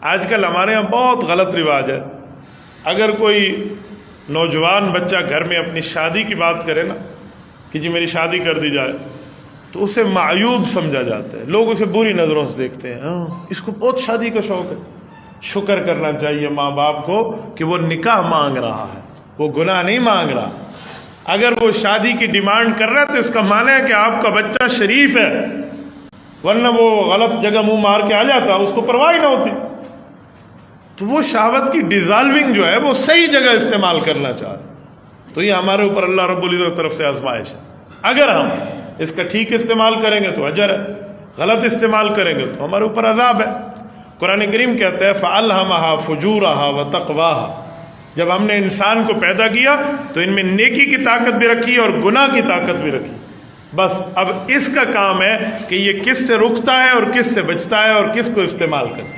آج کل ہمارے یہاں بہت غلط رواج ہے، اگر کوئی نوجوان بچہ گھر میں اپنی شادی کی بات کرے نا کہ جی میری شادی کر دی جائے، تو اسے معیوب سمجھا جاتا ہے، لوگ اسے بری نظروں سے دیکھتے ہیں، اس کو بہت شادی کا شوق ہے۔ شکر کرنا چاہیے ماں باپ کو کہ وہ نکاح مانگ رہا ہے، وہ گناہ نہیں مانگ رہا۔ اگر وہ شادی کی ڈیمانڈ کر رہا ہے تو اس کا معنی ہے کہ آپ کا بچہ شریف ہے، ورنہ وہ غلط جگہ منہ مار کے آ جاتا، اس کو پرواہ نہ ہوتی۔ تو وہ شہوت کی ڈیزالونگ جو ہے وہ صحیح جگہ استعمال کرنا چاہ رہے، تو یہ ہمارے اوپر اللہ رب العزت کی طرف سے آزمائش ہے۔ اگر ہم اس کا ٹھیک استعمال کریں گے تو اجر ہے، غلط استعمال کریں گے تو ہمارے اوپر عذاب ہے۔ قرآن کریم کہتا ہے فَأَلْهَمَهَا فُجُورَهَا وَتَقْوَاهَا، جب ہم نے انسان کو پیدا کیا تو ان میں نیکی کی طاقت بھی رکھی اور گناہ کی طاقت بھی رکھی۔ بس اب اس کا کام ہے کہ یہ کس سے رکتا ہے اور کس سے بچتا ہے اور کس کو استعمال کرتا ہے۔